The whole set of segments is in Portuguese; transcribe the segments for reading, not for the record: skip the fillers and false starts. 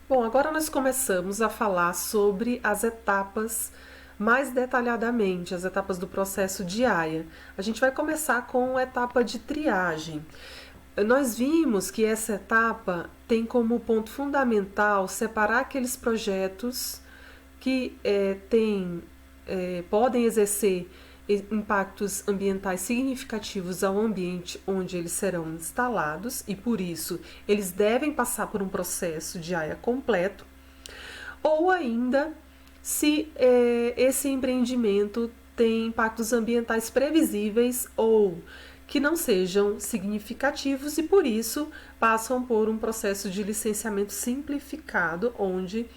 Bom, agora nós começamos a falar sobre as etapas mais detalhadamente, as etapas do processo de AIA. A gente vai começar com a etapa de triagem. Nós vimos que essa etapa tem como ponto fundamental separar aqueles projetos que podem exercer impactos ambientais significativos ao ambiente onde eles serão instalados e, por isso, eles devem passar por um processo de AIA completo, ou ainda se esse empreendimento tem impactos ambientais previsíveis ou que não sejam significativos e, por isso, passam por um processo de licenciamento simplificado, onde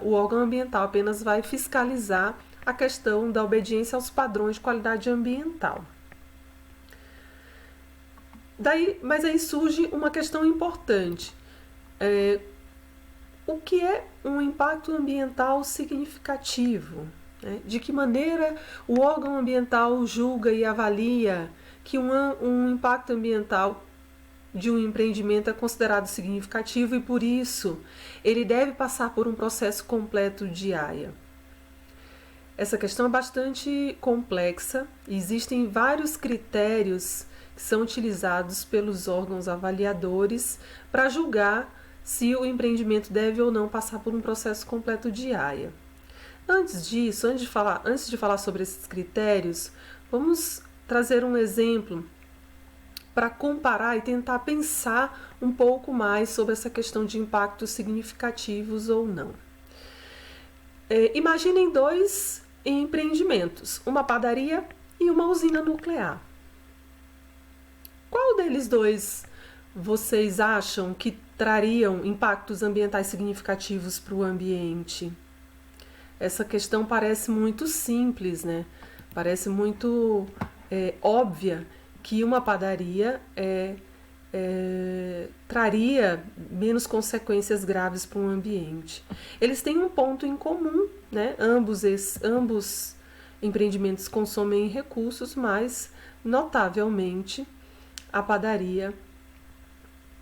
o órgão ambiental apenas vai fiscalizar a questão da obediência aos padrões de qualidade ambiental. Mas aí surge uma questão importante. O que é um impacto ambiental significativo? De que maneira o órgão ambiental julga e avalia que um impacto ambiental de um empreendimento é considerado significativo e, por isso, ele deve passar por um processo completo de AIA? Essa questão é bastante complexa e existem vários critérios que são utilizados pelos órgãos avaliadores para julgar se o empreendimento deve ou não passar por um processo completo de AIA. Antes de falar sobre esses critérios, vamos trazer um exemplo para comparar e tentar pensar um pouco mais sobre essa questão de impactos significativos ou não. Imaginem dois empreendimentos, uma padaria e uma usina nuclear. Qual deles dois vocês acham que trariam impactos ambientais significativos para o ambiente? Essa questão parece muito simples, né? Parece muito óbvia que uma padaria traria menos consequências graves para o ambiente. Eles têm um ponto em comum, né? Ambos empreendimentos consomem recursos, mas notavelmente a padaria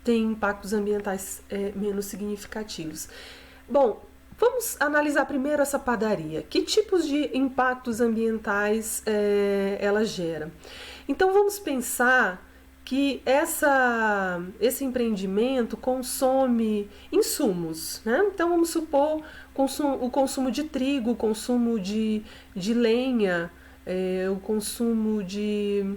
tem impactos ambientais menos significativos. Bom, vamos analisar primeiro essa padaria. Que tipos de impactos ambientais ela gera? Então vamos pensar que esse empreendimento consome insumos, né? Então vamos supor o consumo de trigo, o consumo de lenha, o consumo de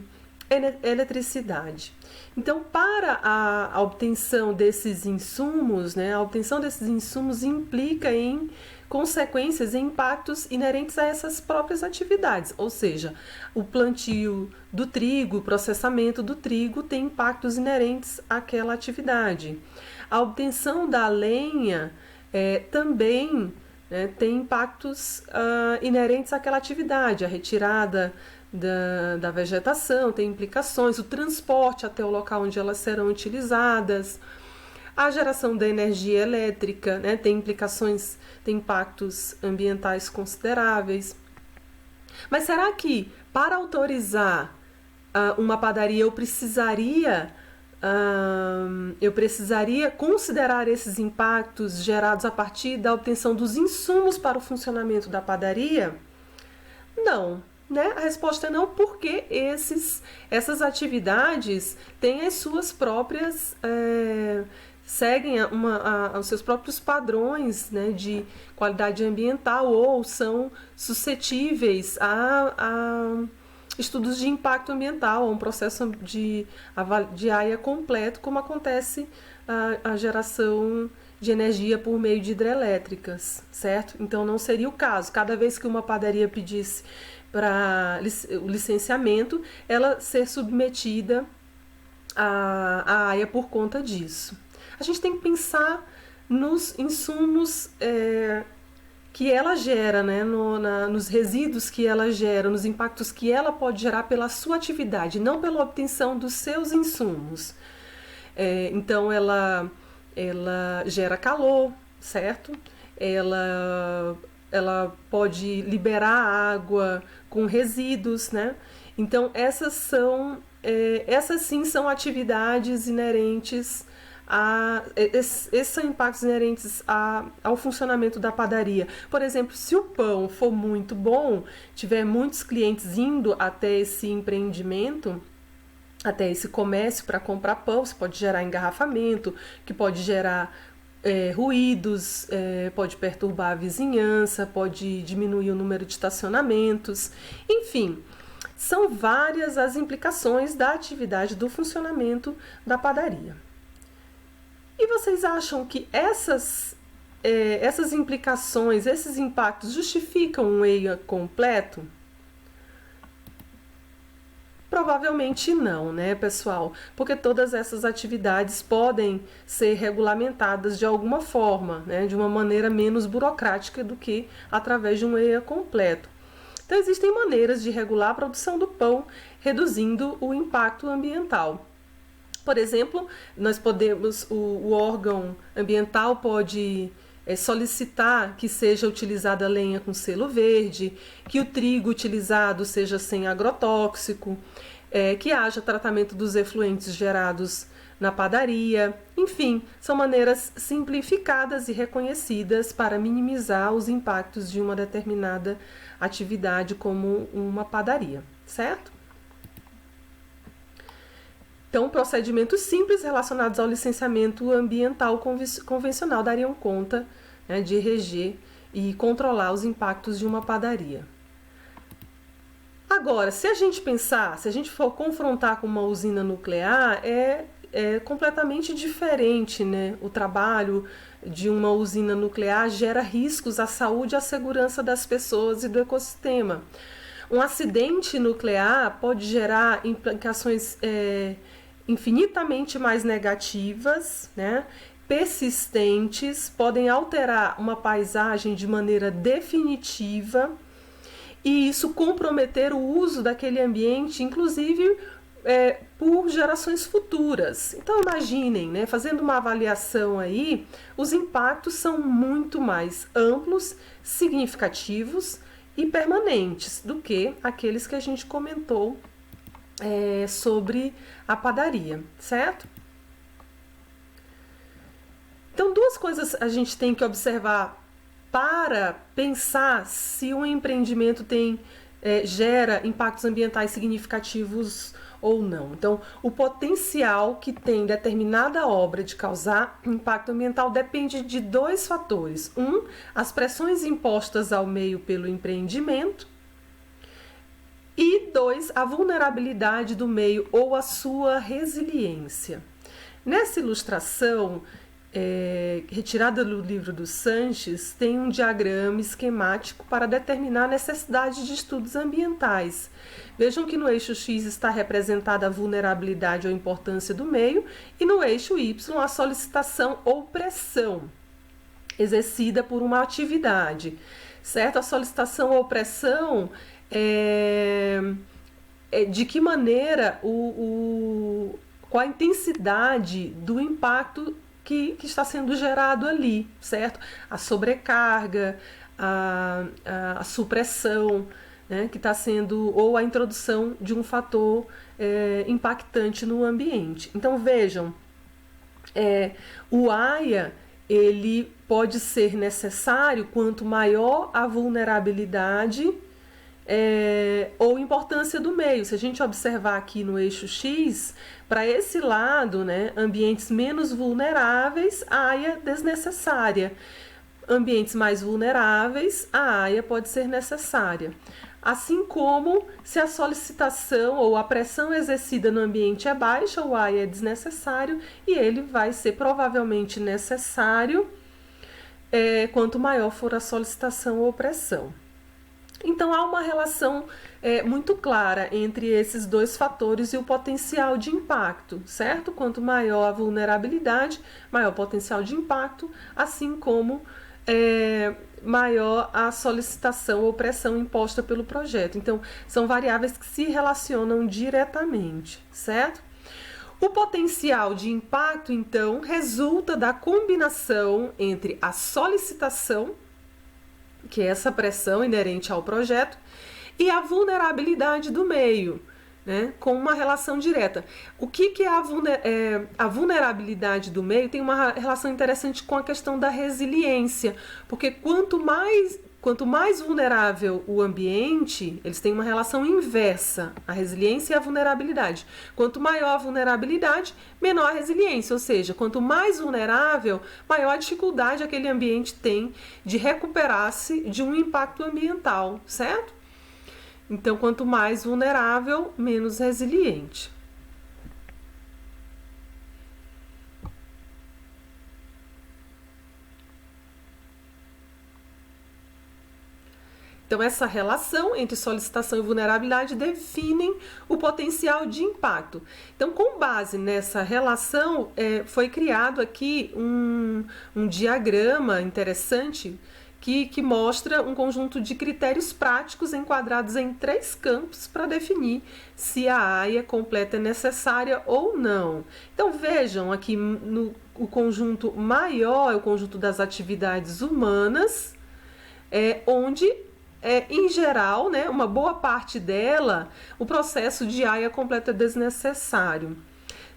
eletricidade. Então, para a obtenção desses insumos, né, a obtenção desses insumos implica em consequências e impactos inerentes a essas próprias atividades, ou seja, o plantio do trigo, o processamento do trigo tem impactos inerentes àquela atividade. A obtenção da lenha também tem impactos inerentes àquela atividade, a retirada da vegetação tem implicações, o transporte até o local onde elas serão utilizadas, a geração da energia elétrica, né, tem implicações, tem impactos ambientais consideráveis. Mas será que para autorizar uma padaria eu precisaria considerar esses impactos gerados a partir da obtenção dos insumos para o funcionamento da padaria? Não. Né? A resposta é não, porque essas atividades têm as suas próprias, seguem os seus próprios padrões, né, de qualidade ambiental ou são suscetíveis a estudos de impacto ambiental, a um processo de AIA completo, como acontece a geração de energia por meio de hidrelétricas, certo? Então não seria o caso. Cada vez que uma padaria pedisse para o licenciamento, ela ser submetida à AIA por conta disso. A gente tem que pensar nos insumos que ela gera, né, nos resíduos que ela gera, nos impactos que ela pode gerar pela sua atividade, não pela obtenção dos seus insumos. Então ela gera calor, certo? Ela pode liberar água com resíduos, né? Então essas sim são atividades inerentes esses são impactos inerentes ao funcionamento da padaria. Por exemplo, se o pão for muito bom, tiver muitos clientes indo até esse empreendimento, até esse comércio para comprar pão, isso pode gerar engarrafamento, que pode gerar ruídos, pode perturbar a vizinhança, pode diminuir o número de estacionamentos, enfim. São várias as implicações da atividade do funcionamento da padaria. E vocês acham que essas implicações, esses impactos justificam um EIA completo? Provavelmente não, né, pessoal? Porque todas essas atividades podem ser regulamentadas de alguma forma, né, de uma maneira menos burocrática do que através de um EIA completo. Então, existem maneiras de regular a produção do pão, reduzindo o impacto ambiental. Por exemplo, o órgão ambiental pode solicitar que seja utilizada lenha com selo verde, que o trigo utilizado seja sem agrotóxico, que haja tratamento dos efluentes gerados na padaria. Enfim, são maneiras simplificadas e reconhecidas para minimizar os impactos de uma determinada atividade como uma padaria, certo? Então, procedimentos simples relacionados ao licenciamento ambiental convencional dariam conta, né, de reger e controlar os impactos de uma padaria. Agora, se a gente for confrontar com uma usina nuclear, é completamente diferente, né? O trabalho de uma usina nuclear gera riscos à saúde e à segurança das pessoas e do ecossistema. Um acidente nuclear pode gerar implicações infinitamente mais negativas, né? Persistentes, podem alterar uma paisagem de maneira definitiva e isso comprometer o uso daquele ambiente, inclusive por gerações futuras. Então imaginem, né, fazendo uma avaliação aí, os impactos são muito mais amplos, significativos e permanentes do que aqueles que a gente comentou sobre a padaria, certo? Então, duas coisas a gente tem que observar para pensar se um empreendimento gera impactos ambientais significativos ou não. Então, o potencial que tem determinada obra de causar impacto ambiental depende de dois fatores. As pressões impostas ao meio pelo empreendimento. E 2, a vulnerabilidade do meio ou a sua resiliência. Nessa ilustração, retirada do livro do Sanches, tem um diagrama esquemático para determinar a necessidade de estudos ambientais. Vejam que no eixo X está representada a vulnerabilidade ou importância do meio e no eixo Y a solicitação ou pressão exercida por uma atividade, certo? A solicitação ou pressão de que maneira, qual a intensidade do impacto que está sendo gerado ali, certo? A sobrecarga, a supressão, né, que está sendo, ou a introdução de um fator impactante no ambiente. Então vejam, o AIA ele pode ser necessário quanto maior a vulnerabilidade ou importância do meio. Se a gente observar aqui no eixo X, para esse lado, né, ambientes menos vulneráveis, a AIA desnecessária. Ambientes mais vulneráveis, a AIA pode ser necessária. Assim como se a solicitação ou a pressão exercida no ambiente é baixa, o AIA é desnecessário e ele vai ser provavelmente necessário quanto maior for a solicitação ou pressão. Então, há uma relação muito clara entre esses dois fatores e o potencial de impacto, certo? Quanto maior a vulnerabilidade, maior o potencial de impacto, assim como maior a solicitação ou pressão imposta pelo projeto. Então, são variáveis que se relacionam diretamente, certo? O potencial de impacto, então, resulta da combinação entre a solicitação, que é essa pressão inerente ao projeto, e a vulnerabilidade do meio, né, com uma relação direta. O que é a vulnerabilidade do meio? Tem uma relação interessante com a questão da resiliência, porque quanto mais vulnerável o ambiente, eles têm uma relação inversa, a resiliência e a vulnerabilidade. Quanto maior a vulnerabilidade, menor a resiliência, ou seja, quanto mais vulnerável, maior a dificuldade aquele ambiente tem de recuperar-se de um impacto ambiental, certo? Então, quanto mais vulnerável, menos resiliente. Então, essa relação entre solicitação e vulnerabilidade definem o potencial de impacto. Então, com base nessa relação, foi criado aqui um diagrama interessante que mostra um conjunto de critérios práticos enquadrados em 3 campos para definir se a AIA completa é necessária ou não. Então, vejam aqui o conjunto maior é o conjunto das atividades humanas, onde em geral, né, uma boa parte dela, o processo de AIA completa é desnecessário.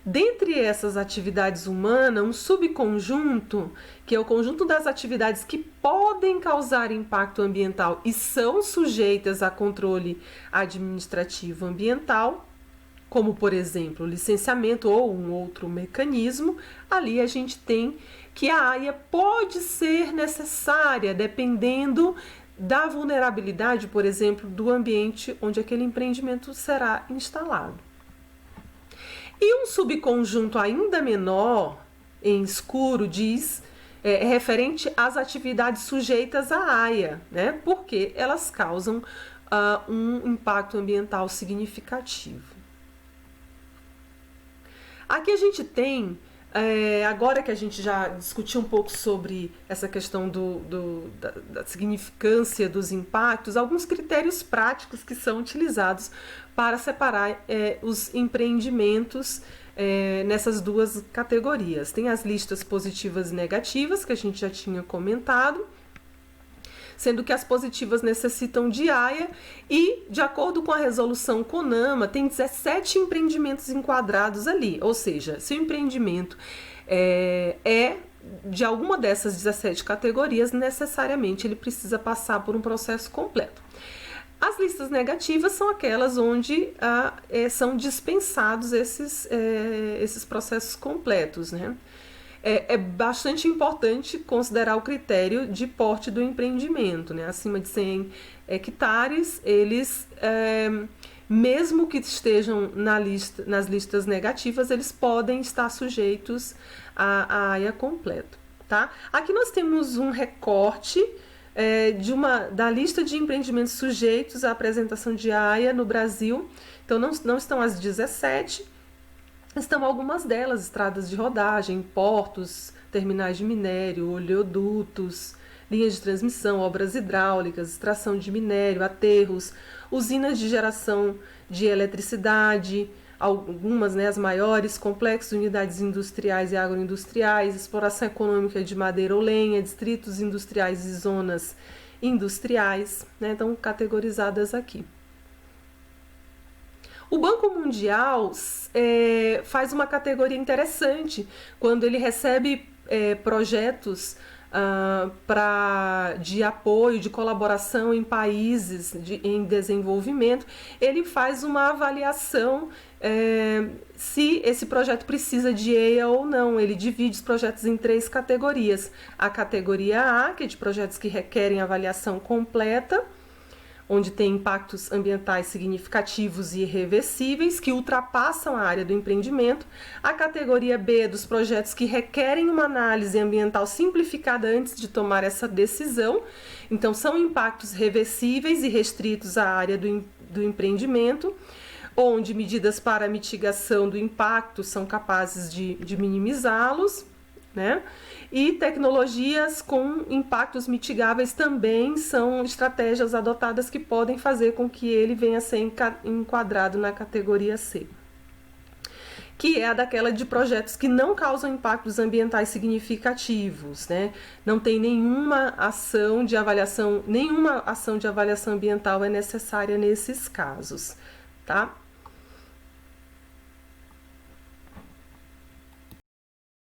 Dentre essas atividades humanas, um subconjunto, que é o conjunto das atividades que podem causar impacto ambiental e são sujeitas a controle administrativo ambiental, como, por exemplo, licenciamento ou um outro mecanismo, ali a gente tem que a AIA pode ser necessária, dependendo da vulnerabilidade, por exemplo, do ambiente onde aquele empreendimento será instalado. E um subconjunto ainda menor, em escuro, diz, é referente às atividades sujeitas à AIA, né? Porque elas causam um impacto ambiental significativo. Aqui a gente tem, agora que a gente já discutiu um pouco sobre essa questão da significância dos impactos, alguns critérios práticos que são utilizados para separar os empreendimentos nessas 2 categorias. Tem as listas positivas e negativas, que a gente já tinha comentado, sendo que as positivas necessitam de AIA e, de acordo com a resolução CONAMA, tem 17 empreendimentos enquadrados ali, ou seja, se o empreendimento de alguma dessas 17 categorias, necessariamente ele precisa passar por um processo completo. As listas negativas são aquelas onde são dispensados esses processos completos, né? É bastante importante considerar o critério de porte do empreendimento, né? Acima de 100 hectares, eles, mesmo que estejam nas listas negativas, eles podem estar sujeitos à AIA completa, tá? Aqui nós temos um recorte da lista de empreendimentos sujeitos à apresentação de AIA no Brasil. Então, não estão as 17, estão algumas delas: estradas de rodagem, portos, terminais de minério, oleodutos, linhas de transmissão, obras hidráulicas, extração de minério, aterros, usinas de geração de eletricidade, algumas, né, as maiores, complexos, unidades industriais e agroindustriais, exploração econômica de madeira ou lenha, distritos industriais e zonas industriais, né, estão categorizadas aqui. O Banco Mundial faz uma categoria interessante quando ele recebe projetos de apoio, de colaboração em países em desenvolvimento. Ele faz uma avaliação se esse projeto precisa de EIA ou não. Ele divide os projetos em 3 categorias. A categoria A, que é de projetos que requerem avaliação completa, onde tem impactos ambientais significativos e irreversíveis, que ultrapassam a área do empreendimento. A categoria B, dos projetos que requerem uma análise ambiental simplificada antes de tomar essa decisão. Então, são impactos reversíveis e restritos à área do empreendimento, onde medidas para mitigação do impacto são capazes de minimizá-los, né? E tecnologias com impactos mitigáveis também são estratégias adotadas que podem fazer com que ele venha a ser enquadrado na categoria C, que é a daquela de projetos que não causam impactos ambientais significativos, né? Não tem nenhuma ação de avaliação ambiental é necessária nesses casos, tá?